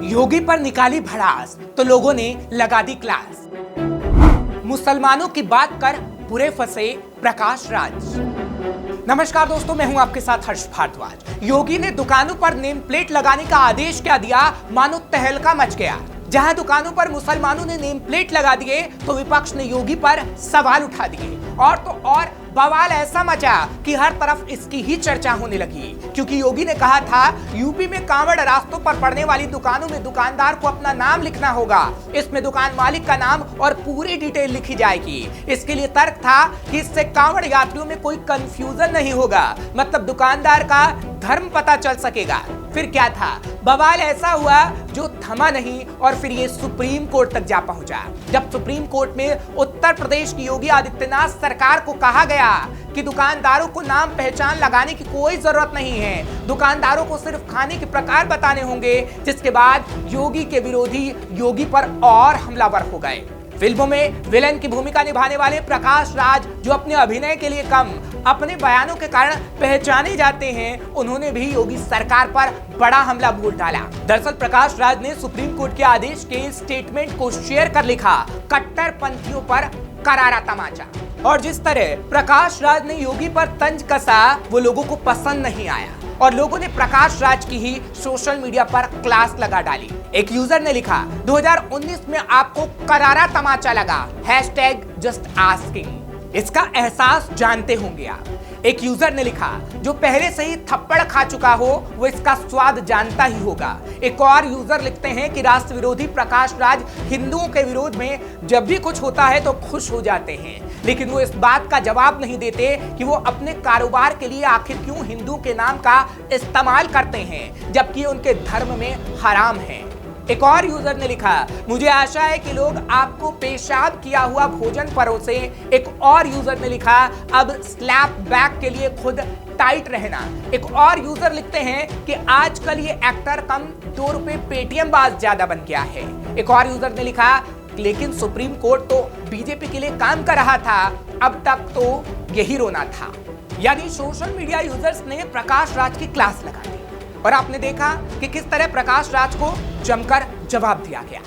योगी पर निकाली भड़ास तो लोगों ने लगा दी क्लास। मुसलमानों की बात कर बुरे फंसे प्रकाश राज। नमस्कार दोस्तों, मैं हूं आपके साथ हर्ष भारद्वाज। योगी ने दुकानों पर नेम प्लेट लगाने का आदेश क्या दिया, मानो तहलका मच गया। जहां दुकानों पर मुसलमानों ने नेम प्लेट लगा दिए तो विपक्ष ने योगी पर सवाल उठा दिए। और तो और बवाल ऐसा मचा कि हर तरफ इसकी ही चर्चा होने लगी, क्योंकि योगी ने कहा था यूपी में कांवड़ रास्तों पर पड़ने वाली दुकानों में दुकानदार को अपना नाम लिखना होगा। इसमें दुकान मालिक का नाम और पूरी डिटेल लिखी जाएगी। इसके लिए तर्क था कि इससे कांवड़ यात्रियों में कोई कंफ्यूजन नहीं होगा, मतलब दुकानदार का धर्म पता चल सकेगा। फिर क्या था, बवाल ऐसा हुआ जो थमा नहीं और फिर ये सुप्रीम कोर्ट तक जा पहुंचा। जब सुप्रीम कोर्ट में उत्तर प्रदेश की योगी आदित्यनाथ सरकार को कहा गया कि दुकानदारों को नाम पहचान लगाने की कोई जरूरत नहीं है, दुकानदारों को सिर्फ खाने के प्रकार बताने होंगे, जिसके बाद योगी के विरोधी योगी पर और हमलावर हो गए। फिल्मों में विलेन की भूमिका निभाने वाले प्रकाश राज, जो अपने अभिनय के लिए कम अपने बयानों के कारण पहचाने जाते हैं, उन्होंने भी योगी सरकार पर बड़ा हमला बोल डाला। दरअसल प्रकाश राज ने सुप्रीम कोर्ट के आदेश के स्टेटमेंट को शेयर कर लिखा, कट्टरपंथियों पर करारा तमाचा। और जिस तरह प्रकाश राज ने योगी पर तंज कसा, वो लोगों को पसंद नहीं आया और लोगों ने प्रकाश राज की ही सोशल मीडिया पर क्लास लगा डाली। एक यूजर ने लिखा, 2019 में आपको करारा तमाचा लगा, #जस्ट आस्किंग। इसका एहसास जानते होंगे आप। एक यूजर ने लिखा, जो पहले से ही थप्पड़ खा चुका हो वो इसका स्वाद जानता ही होगा। एक और यूजर लिखते हैं कि राष्ट्र विरोधी प्रकाश राज हिंदुओं के विरोध में जब भी कुछ होता है तो खुश हो जाते हैं, लेकिन वो इस बात का जवाब नहीं देते कि वो अपने कारोबार के लिए आखिर क्यों हिंदू के नाम का इस्तेमाल करते हैं, जबकि उनके धर्म में हराम है। एक और यूजर ने लिखा, मुझे आशा है कि लोग आपको पेशाब किया हुआ भोजन परोसे। एक और यूजर ने लिखा, अब स्लैप बैक के लिए खुद टाइट रहना। एक और यूजर लिखते हैं कि आजकल ये एक्टर कम 2 रुपए पेटीएम बाज ज्यादा बन गया है। एक और यूजर ने लिखा, लेकिन सुप्रीम कोर्ट तो बीजेपी के लिए काम कर रहा था, अब तक तो यही रोना था। यानी सोशल मीडिया यूजर्स ने प्रकाश राज की क्लास लगा दी और आपने देखा कि किस तरह प्रकाश राज को जमकर जवाब दिया गया।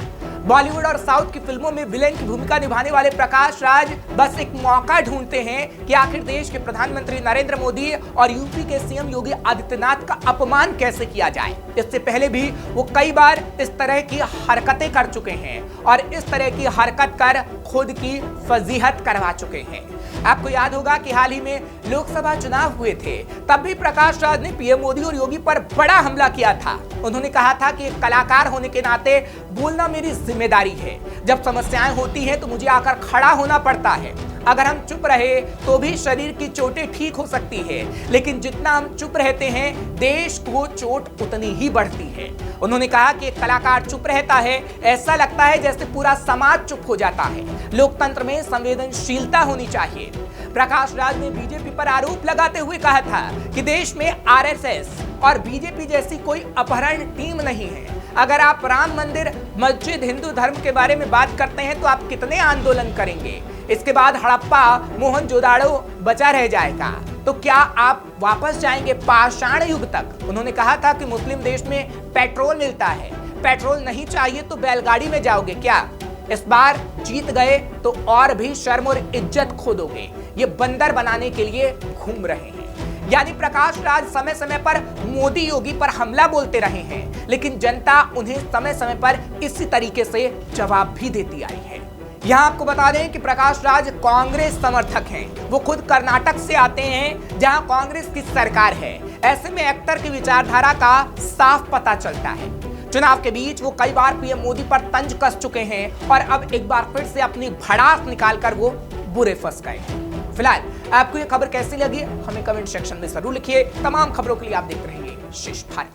बॉलीवुड और साउथ की फिल्मों में विलेन की भूमिका निभाने वाले प्रकाश राज बस एक मौका ढूंढते हैं कि आखिर देश के प्रधानमंत्री नरेंद्र मोदी और यूपी के सीएम योगी आदित्यनाथ का अपमान कैसे किया जाए। इससे पहले भी वो कई बार इस तरह की हरकतें कर चुके हैं और इस तरह की हरकत कर खुद की फजीहत करवा चुके हैं। आपको याद होगा कि हाल ही में लोकसभा चुनाव हुए थे, तब भी प्रकाश राज ने पीएम मोदी और योगी पर बड़ा हमला किया था। उन्होंने कहा था कि एक कलाकार होने के नाते बोलना मेरी जिम्मेदारी है, जब समस्याएं होती हैं तो मुझे आकर खड़ा होना पड़ता है। अगर हम चुप रहे तो भी शरीर की चोटें ठीक हो सकती है, लेकिन जितना हम चुप रहते हैं देश को चोट उतनी ही बढ़ती है। उन्होंने कहा कि एक कलाकार चुप रहता है, ऐसा लगता है जैसे पूरा समाज चुप हो जाता है। लोकतंत्र में संवेदनशीलता होनी चाहिए। प्रकाश राज ने बीजेपी पर आरोप लगाते हुए कहा था कि देश में आरएसएस और बीजेपी जैसी कोई अपहरण टीम नहीं है। अगर आप राम मंदिर, मस्जिद, हिंदू धर्म के बारे में बात करते हैं तो आप कितने आंदोलन करेंगे? इसके बाद हड़प्पा, मोहनजोदाड़ो बचा रह जाएगा, तो क्या आप वापस जाएंगे पाषाण युग तक? उन्होंने कहा था कि मुस्लिम देश में पेट्रोल मिलता है, पेट्रोल नहीं चाहिए तो बैलगाड़ी में जाओगे क्या? इस बार जीत गए तो और भी शर्म और इज्जत खो दोगे। ये बंदर बनाने के लिए घूम रहे हैं। यानी प्रकाश राज समय समय पर मोदी योगी पर हमला बोलते रहे हैं, लेकिन जनता उन्हें समय समय पर इसी तरीके से जवाब भी देती आई है। यहाँ आपको बता दें कि प्रकाश राज कांग्रेस समर्थक हैं। वो खुद कर्नाटक से आते हैं जहां कांग्रेस की सरकार है। ऐसे में एक्टर की विचारधारा का साफ पता चलता है। चुनाव के बीच वो कई बार पीएम मोदी पर तंज कस चुके हैं और अब एक बार फिर से अपनी भड़ास निकालकर वो बुरे फंस गए हैं। फिलहाल आपको ये खबर कैसी लगी हमें कमेंट सेक्शन में जरूर लिखिए। तमाम खबरों के लिए आप देख रहे हैं श्रेष्ठ भारत।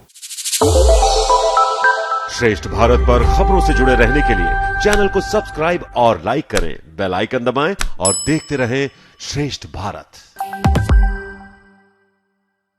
श्रेष्ठ भारत पर खबरों से जुड़े रहने के लिए चैनल को सब्सक्राइब और लाइक करें, बेल आइकन दबाएं और देखते रहें श्रेष्ठ भारत।